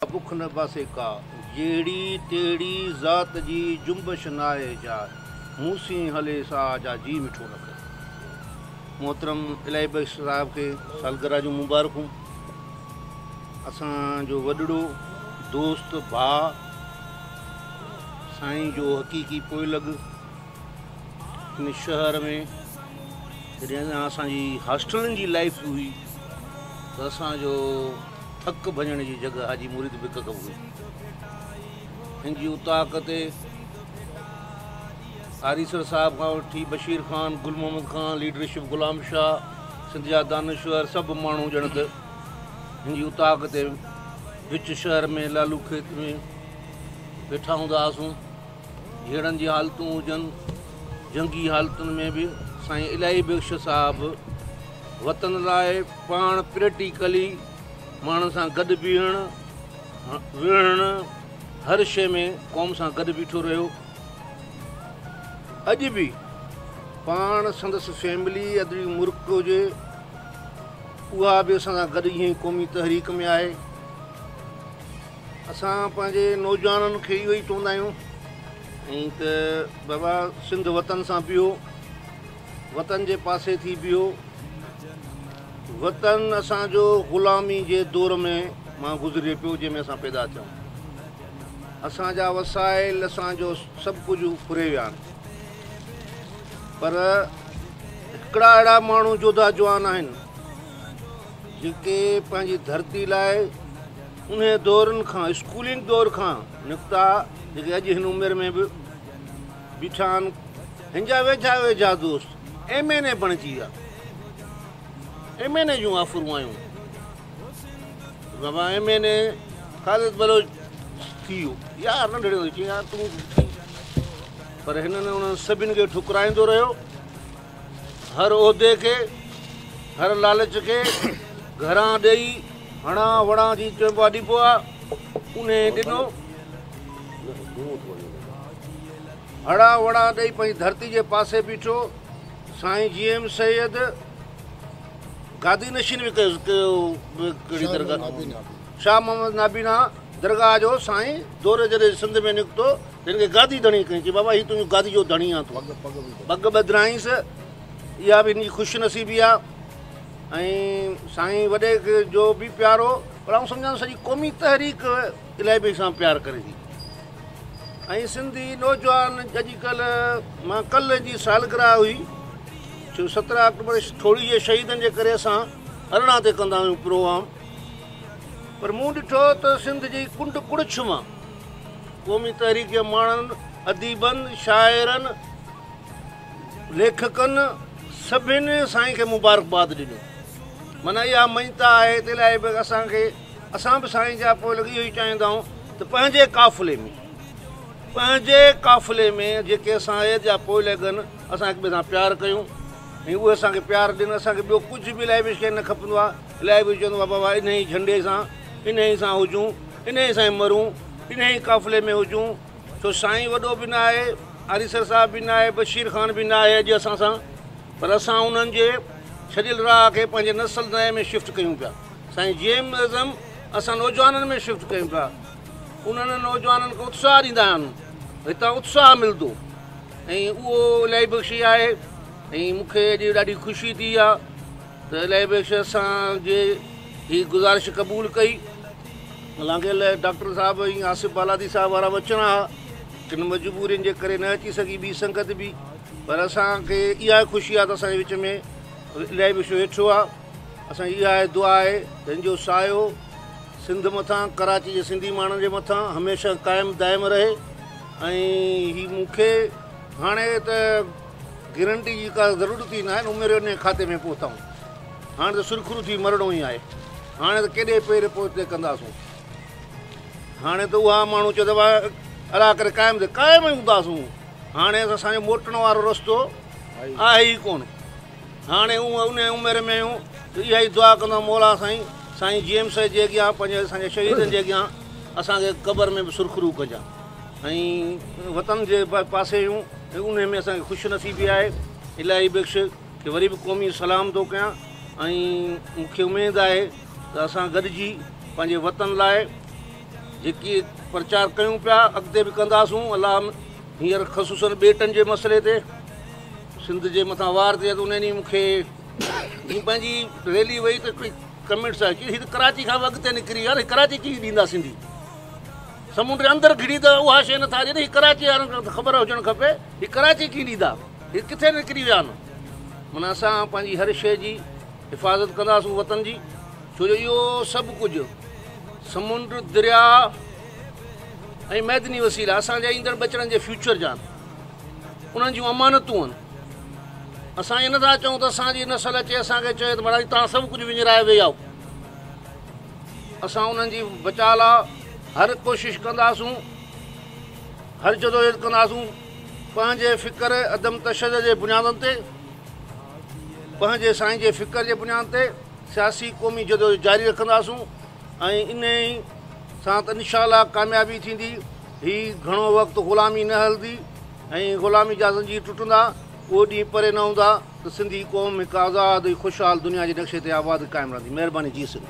बुख न बासे का जेड़ी तेड़ी ज़ात जी जुम्बश नाए जा मूसी हले सा जा जी मिठो न कर। मोहतरम इलाही बख्श साहब के सालगिरह जूं मुबारकूं। असांजो वॾड़ो दोस्त भाउ साईं जो हक़ीक़ी पोइलॻ हिन शहर में जॾहिं असांजी हॉस्टलनि जी लाइफ हुई त असांजो थक भॼण जी जॻह हाजी मुरीद बिक हुई। हिन जी उताक ते आरीसर साहब खां वठी बशीर ख़ान, गुल मोहम्मद ख़ान, लीडरशिप गुलाम शाह, सिंध जा दानिश्वर सभु माण्हू ॼण त हिन जी उताक ते विच शहर में लालू खेत में वेठा हूंदा हुआसीं। हेड़नि जी हालतूं हुजनि, जंगी हालतुनि में बि साईं इलाही बख्श साहिबु वतन लाइ पाण प्रैक्टिकली माण्हुनि सां गॾु बीहणु विहणु हर शइ में क़ौम सां गॾु बीठो रहियो। अॼु बि पाण संदसि फैमिली अदरी मुल्क हुजे उहा बि असां सां गॾु ईअं ई क़ौमी तहरीक में आहे। असां पंहिंजे नौजवाननि खे इहो ई चवंदा आहियूं ऐं त बाबा सिंध वतन सां बीहो, वतन जे पासे थी बीहो। वतन असांजो ग़ुलामी जे दौर में मां गुज़रे पियो जंहिंमें असां पैदा थियूं। असांजा वसाइल असांजो सभु कुझु फुरे विया आहिनि, पर हिकिड़ा अहिड़ा माण्हू जोधा जवान आहिनि जेके पंहिंजी धरती लाइ उन दौरनि खां स्कूलिंग दौर खां निकिता, जेके अॼु हिन उमिरि में बि बीठा आहिनि। हिन जा वेझा वेझा दोस्त MNA बणिजी विया, MNA जूं ऑफरूं आयूं। बाबा MNA ख़ालिद बलोच थी वियो, यार नंढड़े यार तूं थी, पर हिननि उन्हनि सभिनि खे ठुकराईंदो रहियो। हर उहिदे खे, हर लालच खे घरां ॾेई हणा वणा जी चइबो आहे ॾिबो आहे, उन ॾिनो हड़ा वड़ा ॾेई पंहिंजी धरती जे पासे बीठो। साईं GM सैयद गादी नशीन बि कहिड़ी दरगाह शाह मोहम्मद नाबीना दरगाह जो साईं दौरे जॾहिं सिंध में निकितो हिन खे गादी धणी कई, चई बाबा हीअ तुंहिंजो गादी जो धणी आहे, तूं पग ॿधाईंसि। इहा बि हिनजी ख़ुशि नसीबी आहे। ऐं साईं वॾे जो बि प्यारो, पर आउं सम्झां सॼी क़ौमी तहरीक इलाही बि सां प्यारु करे थी। ऐं सिंधी नौजवान अॼुकल्ह, मां कल्ह जी सालगिरह हुई, छो 17 अक्टूबर थोरी जे शहीदनि जे करे असां अरिड़हं ते कंदा आहियूं प्रोग्राम, पर मूं ॾिठो त सिंध जी कुंड कुड़छ मां क़ौमी तहरीक जे माण्हुनि, अदीबनि, शाइरनि, लेखकनि सभिनी साईं खे मुबारकबाद ॾिनो। माना इहा मञता आहे त इलाही बि असांखे, असां बि साईं जा पोइ लॻी इहो ई चाहींदा आहियूं त पंहिंजे काफ़िले में जेके असां जा पोइ लॻनि असां हिक ॿिए सां प्यारु कयूं ऐं उहे असांखे प्यारु ॾियनि। असांखे ॿियो कुझु बि इलाही बि शइ न खपंदो आहे। इलाही बि चवंदो आहे बाबा इन ई झंडे सां, इन ई सां हुजूं, इन ई सां मरूं, इन ई काफ़िले में हुजूं। छो साईं वॾो बि न आहे, आरीसर साहिब बि न आहे, बशीर ख़ान बि न आहे अॼु असां सां, पर असां उन्हनि जे छॾियल राह खे पंहिंजे नसल नए में शिफ्ट कयूं पिया। साईं GM अज़म असां नौजवाननि में शिफ्ट कयूं पिया। उन्हनि नौजवाननि खे उत्साह ॾींदा आहिनि, हितां उत्साह मिलंदो ऐं उहो इलाही बख़्शी आहे। ऐं मूंखे अॼु ॾाढी ख़ुशी थी आहे त इलाही बख़्श असांजे हीअ गुज़ारिश क़बूलु कई। हालांकि डॉक्टर साहिब ऐं आसिफ़ बालादी साहिब वारा वचन हा, किन मजबूरियुनि जे करे न अची सघी ॿी संगत बि, पर असांखे इहा ख़ुशी आहे त असांजे विच में इलाही बख़्श वेठो आहे। असांजी इहा दुआ आहे त हिन जो सायो सिंध मथां, कराची जे सिंधी माण्हुनि जे मथां हमेशह क़ाइमु दाइमु रहे। ऐं हीअ मूंखे हाणे त गारंटी जी का ज़रूरत ई न आहे, उमिरि उन खाते में पहुताऊं। हाणे त सुरखुरू थी मरणो ई आहे। हाणे त केॾे पेर पोइ कंदासूं। हाणे त उहा माण्हू चवंदा अला करे क़ाइमु ई हूंदासूं। हाणे असांजो मोटण वारो रस्तो आहे ई कोन। हाणे उन उमिरि में इहा ई दुआ कंदो मौला साईं GM साहिब जे अॻियां, पंहिंजे असांजे शहीदनि जे अॻियां असांखे क़बर में बि सुरखुरू कजां। ऐं वतन जे पासे हूं उन में असांखे ख़ुशि नसीबी आहे। इलाही बख़्श खे वरी बि क़ौमी सलाम थो कयां ऐं मूंखे उमेदु आहे त असां गॾिजी पंहिंजे वतन लाइ जेकी प्रचार कयूं पिया अॻिते बि कंदासूं। अलाह हींअर ख़ुसूसन ॿेटनि जे मसइले ते सिंध जे मथां वार थिए त उन ॾींहुं मूंखे हीअ पंहिंजी रैली वई त हिकिड़ी कमेंट्स आहे की हीअ त कराची खां बि अॻिते निकिरी यार, कराची कीअं ॾींदा सिंधी, समुंड जे अंदरि घिड़ी त उहा शइ नथा ॾियनि, हीअ कराची वारनि खां त ख़बर हुजणु खपे हीअ कराची कीअं ॾींदा, हीअ किथे निकिरी विया आहिनि। माना असां पंहिंजी हर शइ जी हिफ़ाज़त कंदासूं वतन जी, छो जो इहो सभु कुझु समुंड दरिया ऐं मैदनी वसीला असांजा ईंदड़ बचड़नि जे फ्यूचर जा आहिनि, उन्हनि जूं अमानतूं आहिनि। असां ईअं नथा चऊं त असांजी नसल अचे असांखे चए त महाराज तव्हां सभु कुझु विञाए वेही आओ। असां उन्हनि जी बचा लाइ हर कोशिशि कंदासूं, हर जदोजहद कंदासूं, पंहिंजे फ़िक्र अदम तशदुद जे बुनियादनि ते, पंहिंजे साईं जे फ़िक्र जे बुनियाद ते सियासी क़ौमी जदोजहद जारी रखंदासूं ऐं इन ई सां त इंशाअल्लाह कामयाबी थींदी। हीउ घणो वक़्तु ग़ुलामी न हलंदी ऐं ग़ुलामी जा ज़ंजीर टुटंदा, उहो ॾींहुं परे न हूंदा त सिंधी क़ौम हिकु आज़ादु ख़ुशहाल दुनिया जे नक्शे ते आबाद क़ाइमु रहंदी। महिरबानी जी सिंध।